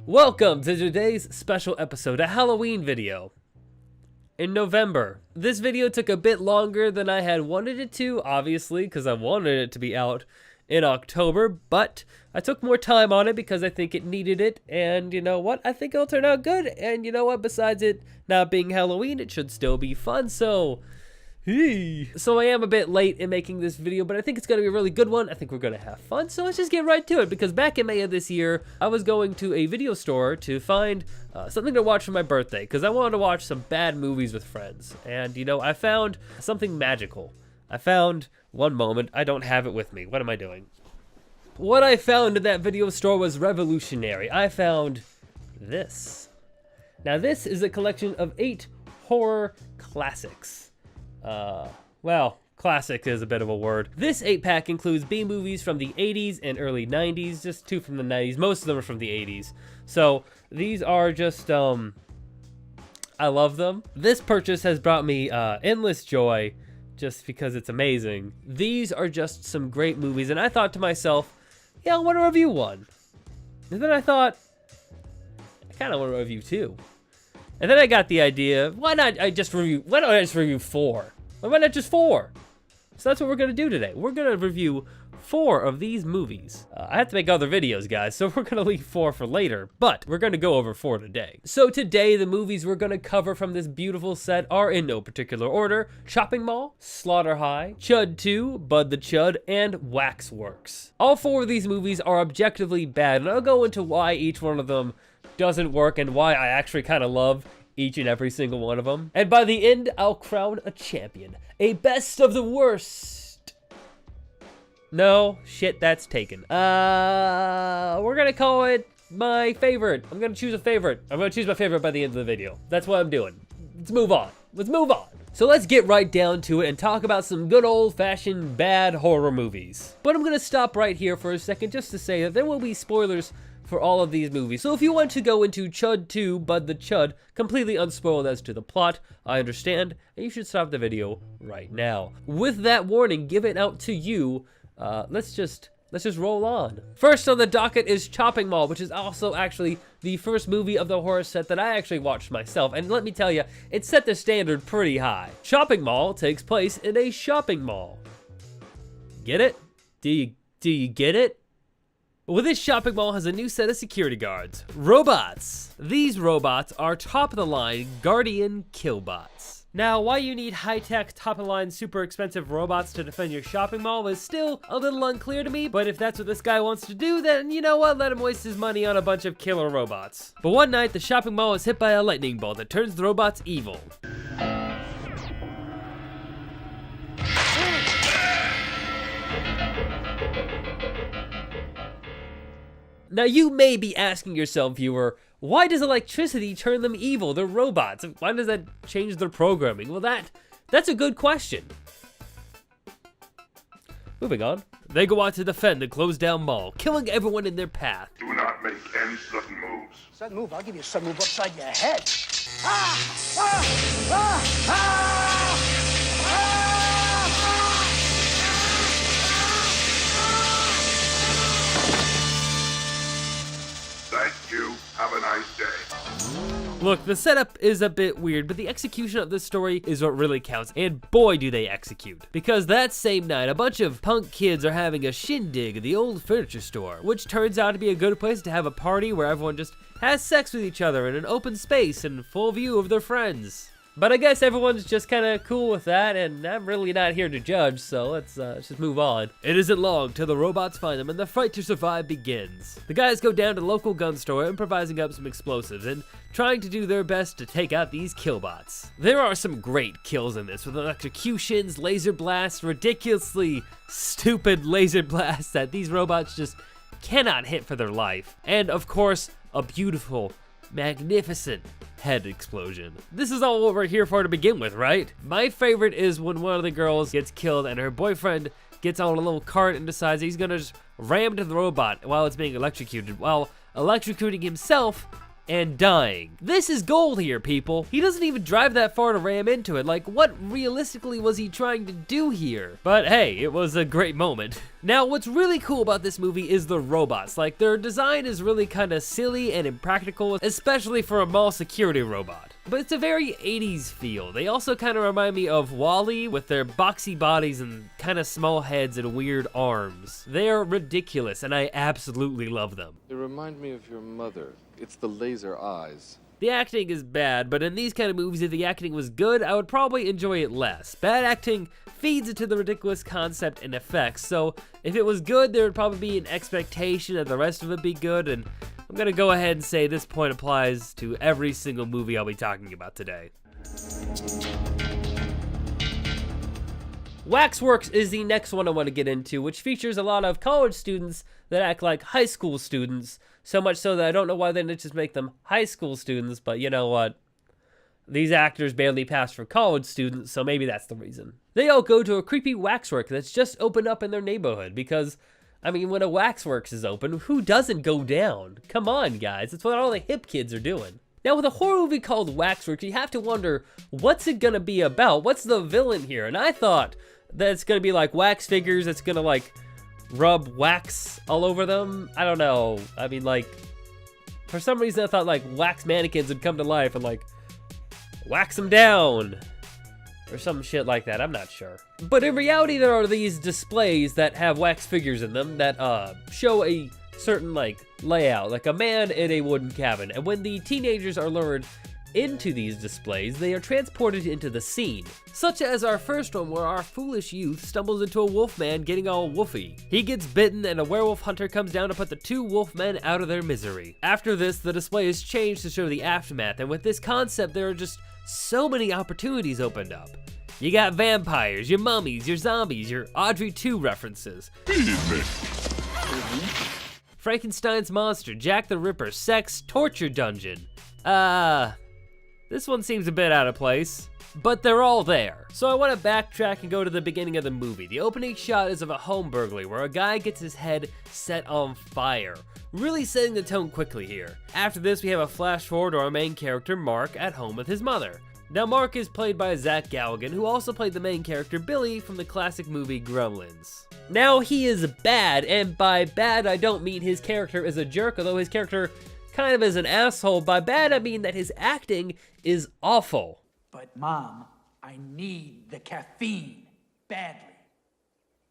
Welcome to today's special episode, a Halloween video. In November. This video took a bit longer than I had wanted it to, obviously, because I wanted it to be out in October, but I took more time on it because I think it needed it, and you know what? I think it'll turn out good, and you know what? Besides it not being Halloween, it should still be fun, so I am a bit late in making this video, but I think it's going to be a really good one. I think we're going to have fun, so let's just get right to it, because back in May of this year, I was going to a video store to find something to watch for my birthday, because I wanted to watch some bad movies with friends, and you know, I found something magical. I found, one moment, I don't have it with me. What am I doing? What I found in that video store was revolutionary. I found this. Now this is a collection of 8 horror classics. Well, classic is a bit of a word. This 8-pack includes B movies from the 80s and early 90s, just 2 from the 90s. Most of them are from the 80s. So these are just, I love them. This purchase has brought me endless joy just because it's amazing. These are just some great movies, and I thought to myself, yeah, I want to review one. And then I thought, I kind of want to review 2. And then I got the idea, why don't I just review 4? Why not just 4? So that's what we're gonna do today. We're gonna review 4 of these movies. I have to make other videos, guys, so we're gonna leave 4 for later, but we're gonna go over 4 today. So today, the movies we're gonna cover from this beautiful set are in no particular order: Chopping Mall, Slaughter High, CHUD 2, Bud the Chud, and Waxworks. All 4 of these movies are objectively bad, and I'll go into why each one of them doesn't work and why I actually kind of love each and every single one of them. And by the end, I'll crown a champion. A best of the worst. No, shit, that's taken. We're gonna call it my favorite. I'm gonna choose a favorite. I'm gonna choose my favorite by the end of the video. That's what I'm doing. Let's move on. Let's move on. So let's get right down to it and talk about some good old-fashioned bad horror movies. But I'm gonna stop right here for a second just to say that there will be spoilers for all of these movies. So if you want to go into CHUD 2, Bud the Chud, completely unspoiled as to the plot, I understand, and you should stop the video right now. With that warning given out to you, let's just roll on. First on the docket is Chopping Mall, which is also actually the first movie of the horror set that I actually watched myself, and let me tell you, it set the standard pretty high. Chopping Mall takes place in a shopping mall. Get it? Do you get it? Well, this shopping mall has a new set of security guards. Robots. These robots are top-of-the-line Guardian Killbots. Now, why you need high-tech, top-of-the-line, super expensive robots to defend your shopping mall is still a little unclear to me, but if that's what this guy wants to do, then you know what? Let him waste his money on a bunch of killer robots. But one night, the shopping mall is hit by a lightning bolt that turns the robots evil. Now you may be asking yourself, viewer, why does electricity turn them evil? They're robots. Why does that change their programming? Well, that's a good question. Moving on. They go out to defend the closed down mall, killing everyone in their path. Do not make any sudden moves. Sudden move? I'll give you a sudden move upside your head. Ah! Ah! Ah! Ah! Thank you. Have a nice day. Look, the setup is a bit weird, but the execution of this story is what really counts, and boy do they execute. Because that same night, a bunch of punk kids are having a shindig at the old furniture store, which turns out to be a good place to have a party where everyone just has sex with each other in an open space and full view of their friends. But I guess everyone's just kind of cool with that, and I'm really not here to judge, so let's just move on. It isn't long till the robots find them and the fight to survive begins. The guys go down to the local gun store, improvising up some explosives and trying to do their best to take out these killbots. There are some great kills in this, with electrocutions, laser blasts, ridiculously stupid laser blasts that these robots just cannot hit for their life. And of course, a beautiful, magnificent head explosion. This is all what we're here for to begin with, right? My favorite is when one of the girls gets killed and her boyfriend gets on a little cart and decides he's gonna just ram into the robot while it's being electrocuted, while electrocuting himself and dying. This is gold here, people. He doesn't even drive that far to ram into it. Like, what realistically was he trying to do here? But hey, it was a great moment. Now, what's really cool about this movie is the robots. Like, their design is really kind of silly and impractical, especially for a mall security robot. But it's a very 80s feel. They also kind of remind me of WALL-E with their boxy bodies and kind of small heads and weird arms. They are ridiculous, and I absolutely love them. They remind me of your mother. It's the laser eyes. The acting is bad, but in these kind of movies, if the acting was good, I would probably enjoy it less. Bad acting feeds into the ridiculous concept and effects, so if it was good, there would probably be an expectation that the rest of it be good, and I'm gonna go ahead and say this point applies to every single movie I'll be talking about today. Waxworks is the next one I want to get into, which features a lot of college students that act like high school students, so much so that I don't know why they didn't just make them high school students, but you know what? These actors barely passed for college students, so maybe that's the reason. They all go to a creepy waxwork that's just opened up in their neighborhood because, I mean, when a Waxworks is open, who doesn't go down? Come on, guys, it's what all the hip kids are doing. Now, with a horror movie called Waxworks, you have to wonder, what's it gonna be about? What's the villain here? And I thought that it's gonna be like wax figures, it's gonna like rub wax all over them. I don't know. I mean, like, for some reason I thought like wax mannequins would come to life and like wax them down or some shit like that. I'm not sure. But in reality, there are these displays that have wax figures in them that show a certain like layout, like a man in a wooden cabin. And when the teenagers are lured into these displays, they are transported into the scene, such as our first one where our foolish youth stumbles into a wolf man getting all woofy. He gets bitten and a werewolf hunter comes down to put the two wolf men out of their misery. After this, the display is changed to show the aftermath, and with this concept there are just so many opportunities opened up. You got vampires, your mummies, your zombies, your Audrey 2 references. Frankenstein's monster, Jack the Ripper, sex, torture dungeon. This one seems a bit out of place, but they're all there. So I want to backtrack and go to the beginning of the movie. The opening shot is of a home burglary where a guy gets his head set on fire, really setting the tone quickly here. After this, we have a flash forward to our main character, Mark, at home with his mother. Now, Mark is played by Zach Galligan, who also played the main character, Billy, from the classic movie Gremlins. Now, he is bad, and by bad, I don't mean his character is a jerk, although his character kind of is an asshole. By bad, I mean that his acting is awful. But Mom, I need the caffeine badly.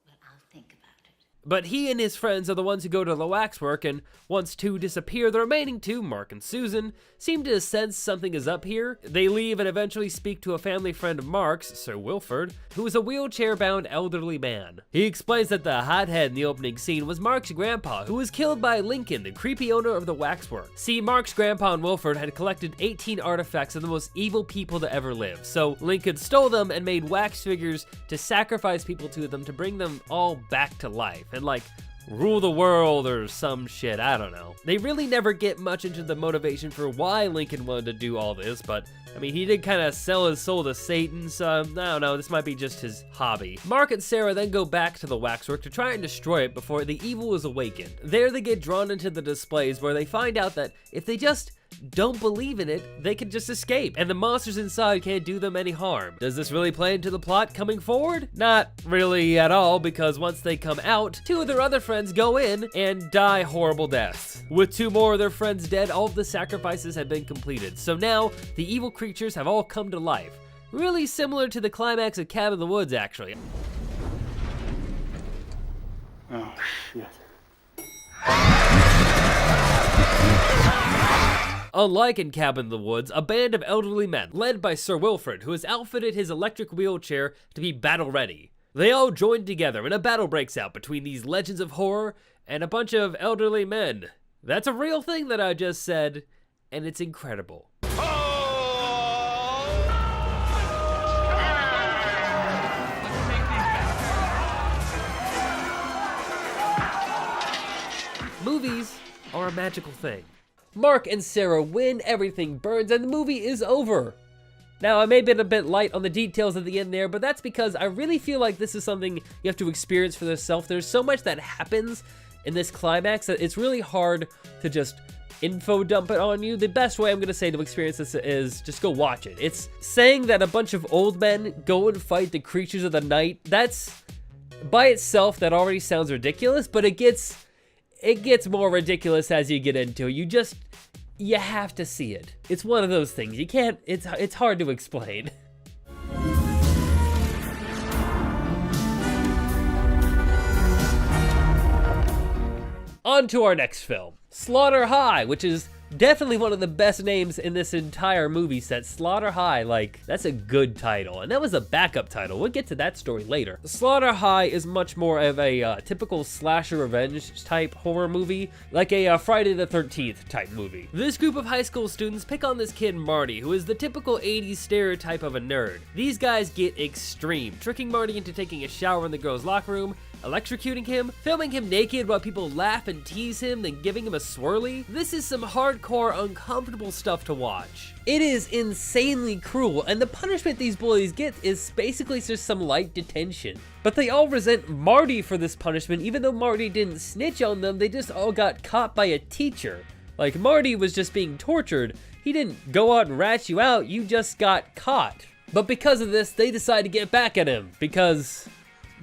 Well, I'll think about it. But he and his friends are the ones who go to the waxwork, and once two disappear, the remaining two, Mark and Susan, seem to sense something is up here. They leave and eventually speak to a family friend of Mark's, Sir Wilford, who is a wheelchair-bound elderly man. He explains that the hothead in the opening scene was Mark's grandpa, who was killed by Lincoln, the creepy owner of the waxwork. See, Mark's grandpa and Wilford had collected 18 artifacts of the most evil people to ever live, so Lincoln stole them and made wax figures to sacrifice people to them to bring them all back to life and like rule the world or some shit, I don't know. They really never get much into the motivation for why Lincoln wanted to do all this, but I mean, he did kind of sell his soul to Satan, so I don't know, this might be just his hobby. Mark and Sarah then go back to the waxwork to try and destroy it before the evil is awakened. There they get drawn into the displays where they find out that if they just don't believe in it, they can just escape, and the monsters inside can't do them any harm. Does this really play into the plot coming forward? Not really at all, because once they come out, two of their other friends go in and die horrible deaths. With two more of their friends dead, all of the sacrifices have been completed, so now the evil creatures have all come to life. Really similar to the climax of Cabin in the Woods, actually. Oh, shit. Unlike in Cabin in the Woods, a band of elderly men, led by Sir Wilfrid, who has outfitted his electric wheelchair to be battle-ready. They all join together and a battle breaks out between these legends of horror and a bunch of elderly men. That's a real thing that I just said, and it's incredible. Movies are a magical thing. Mark and Sarah win, everything burns, and the movie is over. Now, I may have been a bit light on the details at the end there, but that's because I really feel like this is something you have to experience for yourself. There's so much that happens in this climax that it's really hard to just info dump it on you, the best way I'm gonna say to experience this is just go watch it. It's saying that a bunch of old men go and fight the creatures of the night. That's, by itself, that already sounds ridiculous, but it gets more ridiculous as you get into it. You have to see it. It's one of those things. You can't, it's hard to explain. On to our next film, Slaughter High, which is definitely one of the best names in this entire movie set. Slaughter High, like, that's a good title. And that was a backup title. We'll get to that story later. Slaughter High is much more of a typical slasher revenge type horror movie, like a Friday the 13th type movie. This group of high school students pick on this kid Marty, who is the typical 80s stereotype of a nerd. These guys get extreme, tricking Marty into taking a shower in the girls' locker room, electrocuting him, filming him naked while people laugh and tease him, then giving him a swirly. This is some hardcore, uncomfortable stuff to watch. It is insanely cruel, and the punishment these bullies get is basically just some light detention. But they all resent Marty for this punishment. Even though Marty didn't snitch on them, they just all got caught by a teacher. Like, Marty was just being tortured. He didn't go out and rat you out, you just got caught. But because of this, they decide to get back at him, because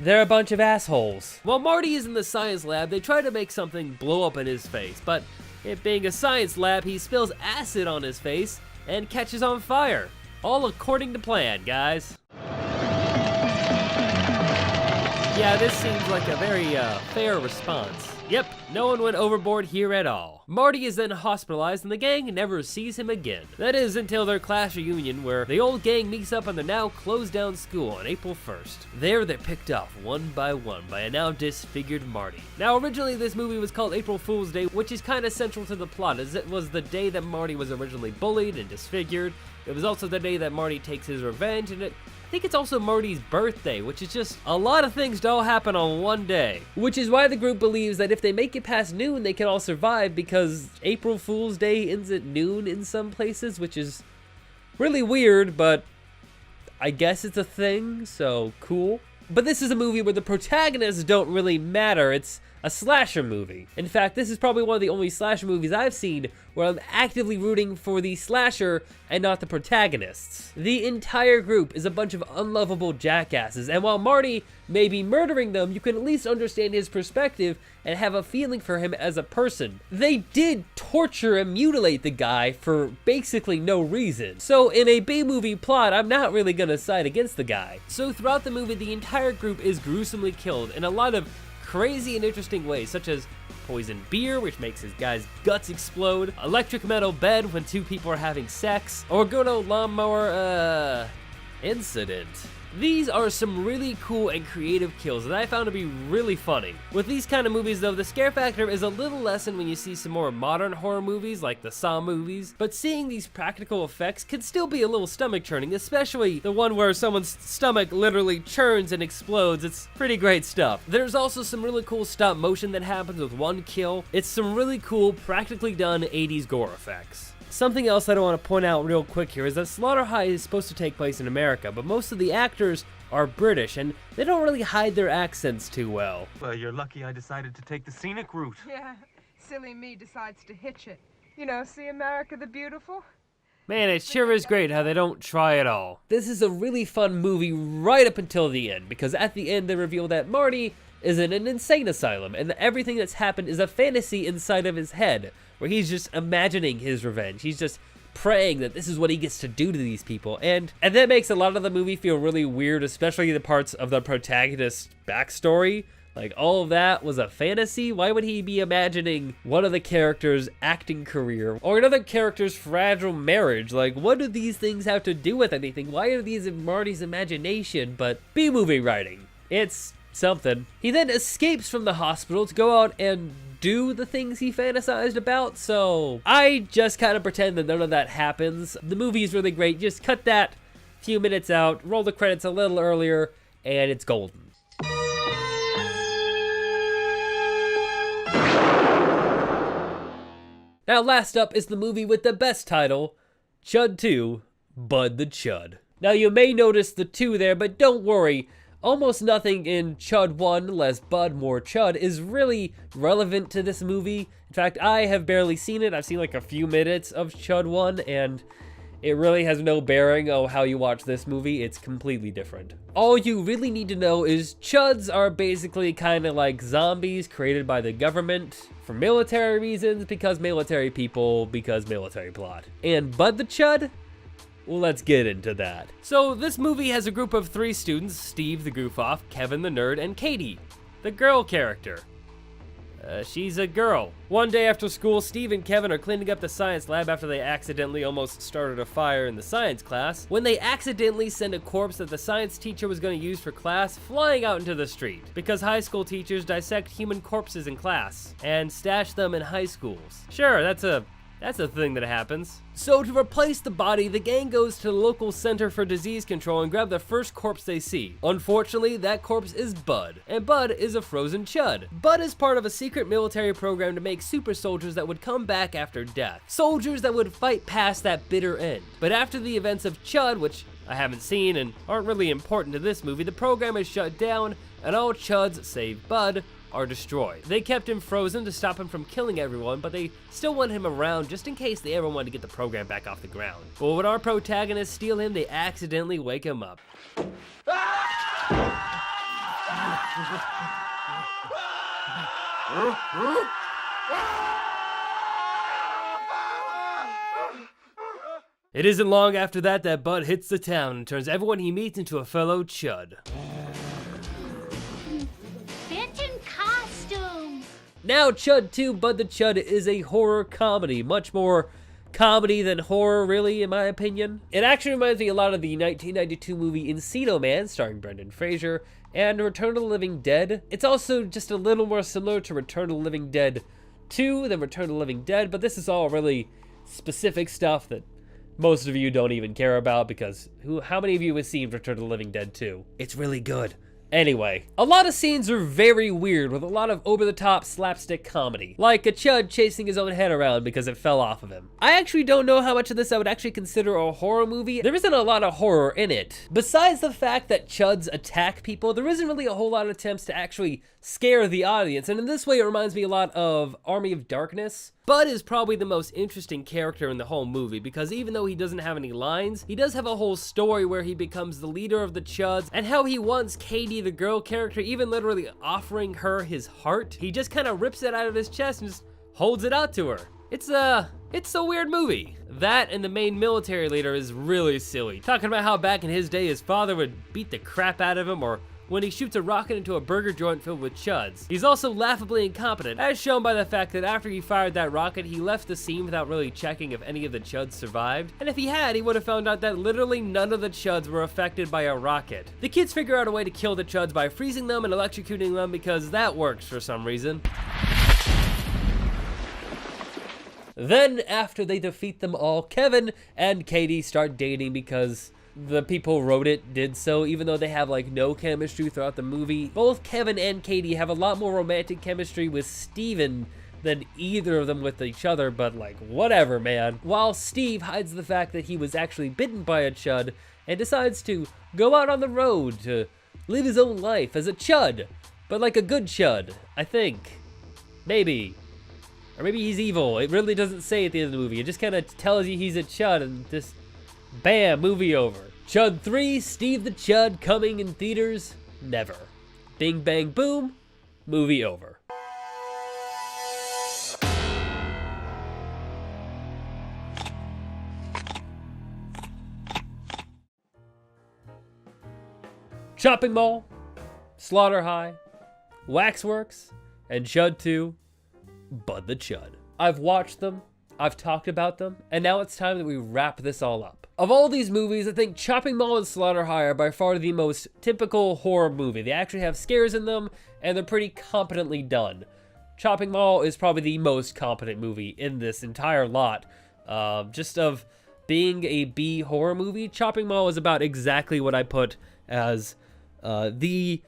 they're a bunch of assholes. While Marty is in the science lab, they try to make something blow up in his face, but it being a science lab, he spills acid on his face and catches on fire. All according to plan, guys. Yeah, this seems like a very fair response. Yep, no one went overboard here at all. Marty is then hospitalized and the gang never sees him again. That is until their class reunion, where the old gang meets up in the now closed down school on April 1st. There they're picked off one by a now disfigured Marty. Now originally this movie was called April Fool's Day, which is kind of central to the plot, as it was the day that Marty was originally bullied and disfigured. It was also the day that Marty takes his revenge, and I think it's also Marty's birthday, which is just a lot of things to all happen on one day. Which is why the group believes that if they make it past noon, they can all survive, because April Fool's Day ends at noon in some places, which is really weird, but I guess it's a thing, so cool. But this is a movie where the protagonists don't really matter. It's a slasher movie. In fact, this is probably one of the only slasher movies I've seen where I'm actively rooting for the slasher and not the protagonists. The entire group is a bunch of unlovable jackasses, and while Marty may be murdering them, you can at least understand his perspective and have a feeling for him as a person. They did torture and mutilate the guy for basically no reason. So in a B-movie plot, I'm not really gonna side against the guy. So throughout the movie, the entire group is gruesomely killed in a lot of crazy and interesting ways, such as poison beer, which makes his guy's guts explode, electric metal bed when two people are having sex, or good old lawnmower, incident. These are some really cool and creative kills that I found to be really funny. With these kind of movies though, the scare factor is a little lessened when you see some more modern horror movies like the Saw movies, but seeing these practical effects can still be a little stomach churning, especially the one where someone's stomach literally churns and explodes. It's pretty great stuff. There's also some really cool stop motion that happens with one kill. It's some really cool, practically done 80s gore effects. Something else I don't want to point out real quick here is that Slaughter High is supposed to take place in America, but most of the actors are British, and they don't really hide their accents too well. Well, you're lucky I decided to take the scenic route. Yeah, silly me decides to hitch it. You know, see America the Beautiful? Man, it sure is great how they don't try at all. This is a really fun movie right up until the end, because at the end they reveal that Marty is in an insane asylum, and that everything that's happened is a fantasy inside of his head, where he's just imagining his revenge. He's just praying that this is what he gets to do to these people. And that makes a lot of the movie feel really weird, especially the parts of the protagonist's backstory. Like, all of that was a fantasy? Why would he be imagining one of the characters' acting career or another character's fragile marriage? Like, what do these things have to do with anything? Why are these in Marty's imagination? But B-movie writing. It's something. He then escapes from the hospital to go out and do the things he fantasized about, so I just kind of pretend that none of that happens. The movie is really great. Just cut that few minutes out, roll the credits a little earlier, and it's golden. Now last up is the movie with the best title, CHUD 2, Bud the Chud. Now you may notice the 2 there, but don't worry. almost nothing in CHUD 1, less Bud, more CHUD, is really relevant to this movie. In fact, I have barely seen it. I've seen like a few minutes of CHUD 1, and it really has no bearing on how you watch this movie. It's completely different. All you really need to know is CHUDs are basically kind of like zombies created by the government for military reasons, because military people, because military plot. And Bud the CHUD? Well, let's get into that. So this movie has a group of 3 students: Steve the goof-off, Kevin the nerd, and Katie, the girl character. She's a girl. One day after school, Steve and Kevin are cleaning up the science lab after they accidentally almost started a fire in the science class, when they accidentally send a corpse that the science teacher was going to use for class flying out into the street, because high school teachers dissect human corpses in class and stash them in high schools. Sure, that's a thing that happens. So to replace the body, the gang goes to the local Center for Disease Control and grab the first corpse they see. Unfortunately, that corpse is Bud, and Bud is a frozen CHUD. Bud is part of a secret military program to make super soldiers that would come back after death. Soldiers that would fight past that bitter end. But after the events of CHUD, which I haven't seen and aren't really important to this movie, the program is shut down, and all CHUDs, save Bud, are destroyed. They kept him frozen to stop him from killing everyone, but they still want him around just in case they ever wanted to get the program back off the ground. But when our protagonists steal him, they accidentally wake him up. It isn't long after that Bud hits the town and turns everyone he meets into a fellow CHUD. Now, CHUD 2, Bud the CHUD is a horror comedy, much more comedy than horror, really, in my opinion. It actually reminds me a lot of the 1992 movie Encino Man, starring Brendan Fraser, and Return of the Living Dead. It's also just a little more similar to Return of the Living Dead 2 than Return of the Living Dead, but this is all really specific stuff that most of you don't even care about, because how many of you have seen Return of the Living Dead 2? It's really good. Anyway, a lot of scenes are very weird with a lot of over-the-top slapstick comedy, like a CHUD chasing his own head around because it fell off of him. I actually don't know how much of this I would actually consider a horror movie. There isn't a lot of horror in it. Besides the fact that CHUDs attack people, there isn't really a whole lot of attempts to actually scare the audience, and in this way it reminds me a lot of Army of Darkness. Bud is probably the most interesting character in the whole movie, because even though he doesn't have any lines, he does have a whole story where he becomes the leader of the CHUDs, and how he wants Katie, the girl character, even literally offering her his heart. He just kind of rips it out of his chest and just holds it out to her. It's a weird movie. That and the main military leader is really silly, talking about how back in his day his father would beat the crap out of him, or when he shoots a rocket into a burger joint filled with CHUDs. He's also laughably incompetent, as shown by the fact that after he fired that rocket, he left the scene without really checking if any of the CHUDs survived. And if he had, he would have found out that literally none of the CHUDs were affected by a rocket. The kids figure out a way to kill the CHUDs by freezing them and electrocuting them, because that works for some reason. Then, after they defeat them all, Kevin and Katie start dating because the people who wrote it did so, even though they have like no chemistry throughout the movie. Both Kevin and Katie have a lot more romantic chemistry with Steven than either of them with each other, but like, whatever, man. While Steve hides the fact that he was actually bitten by a CHUD and decides to go out on the road to live his own life as a CHUD, but like a good CHUD, I think. Maybe. Or maybe he's evil. It really doesn't say at the end of the movie. It just kind of tells you he's a CHUD and just bam, movie over. CHUD 3, Steve the CHUD, coming in theaters never. Bing bang boom, movie over. Shopping Mall, Slaughter High, Waxworks, and CHUD 2, Bud the CHUD. I've watched them, I've talked about them, and now it's time that we wrap this all up. Of all these movies, I think Shopping Mall and Slaughter High are by far the most typical horror movie. They actually have scares in them, and they're pretty competently done. Shopping Mall is probably the most competent movie in this entire lot. Just of being a B horror movie, Shopping Mall is about exactly what I put as the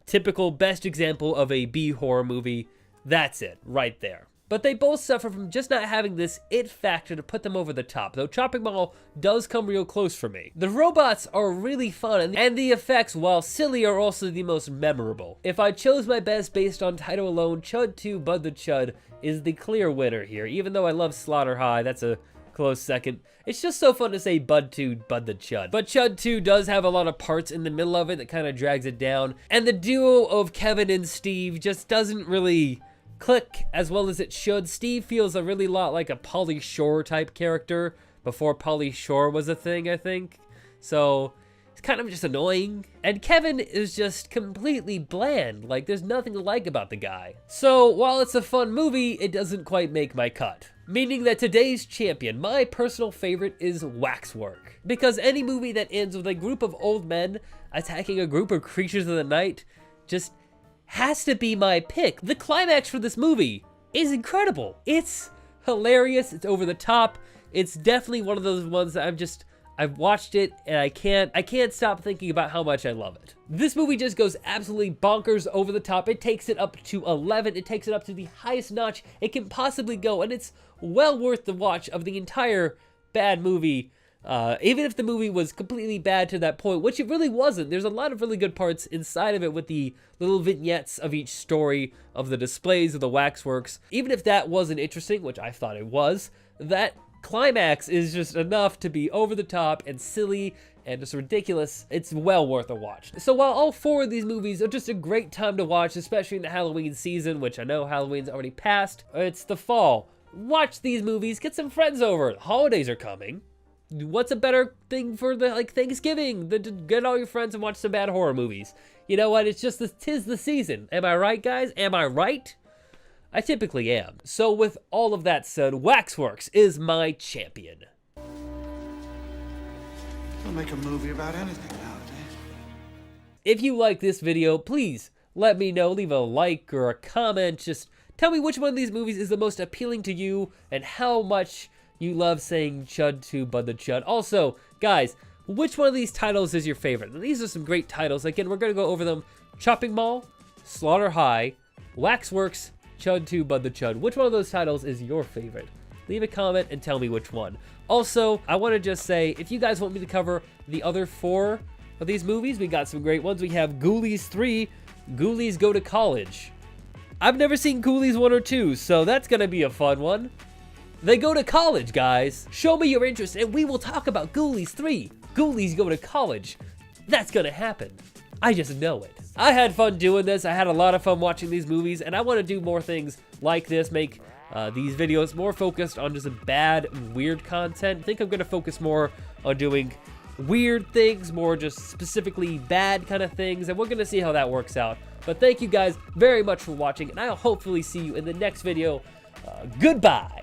typical best example of a B horror movie. That's it, right there. but they both suffer from just not having this it factor to put them over the top, though Chopping Mall does come real close for me. The robots are really fun, and the effects, while silly, are also the most memorable. If I chose my best based on title alone, CHUD 2 Bud the Chud is the clear winner here. Even though I love Slaughter High, that's a close second. It's just so fun to say Bud 2 Bud the Chud. But CHUD 2 does have a lot of parts in the middle of it that kind of drags it down, and the duo of Kevin and Steve just doesn't really click as well as it should. Steve feels a really lot like a Pauly Shore type character before Pauly Shore was a thing, I think. So it's kind of just annoying. And Kevin is just completely bland. Like, there's nothing to like about the guy. So while it's a fun movie, it doesn't quite make my cut. Meaning that today's champion, my personal favorite, is Waxwork. Because any movie that ends with a group of old men attacking a group of creatures of the night just has to be my pick. The climax for this movie is incredible. It's hilarious. It's over the top. It's definitely one of those ones that I've watched it and I can't stop thinking about how much I love it. This movie just goes absolutely bonkers over the top. It takes it up to 11. It takes it up to the highest notch it can possibly go, and it's well worth the watch of the entire bad movie. Even if the movie was completely bad to that point, which it really wasn't. There's a lot of really good parts inside of it with the little vignettes of each story, of the displays of the Waxworks. Even if that wasn't interesting, which I thought it was, that climax is just enough to be over the top and silly and just ridiculous. It's well worth a watch. So while all 4 of these movies are just a great time to watch, especially in the Halloween season, which I know Halloween's already passed, it's the fall. Watch these movies, get some friends over. Holidays are coming. What's a better thing for the Thanksgiving than to get all your friends and watch some bad horror movies? You know what? It's just tis the season. Am I right, guys? Am I right? I typically am. So with all of that said, Waxworks is my champion. They'll make a movie about anything nowadays. If you like this video, please let me know. Leave a like or a comment. Just tell me which one of these movies is the most appealing to you and how much you love saying CHUD 2 Bud the Chud. Also, guys, which one of these titles is your favorite? Now, these are some great titles. Again, we're going to go over them. Chopping Mall, Slaughter High, Waxworks, CHUD 2 Bud the Chud. Which one of those titles is your favorite? Leave a comment and tell me which one. Also, I want to just say, if you guys want me to cover the other 4 of these movies, we got some great ones. We have Ghoulies 3, Ghoulies Go to College. I've never seen Ghoulies 1 or 2, so that's going to be a fun one. They go to college, guys. Show me your interest and we will talk about Ghoulies 3. Ghoulies Go to College. That's gonna happen. I just know it. I had fun doing this. I had a lot of fun watching these movies, and I want to do more things like this, make these videos more focused on just bad, weird content. I think I'm gonna focus more on doing weird things, more just specifically bad kind of things, and we're gonna see how that works out. But thank you guys very much for watching, and I'll hopefully see you in the next video. Goodbye.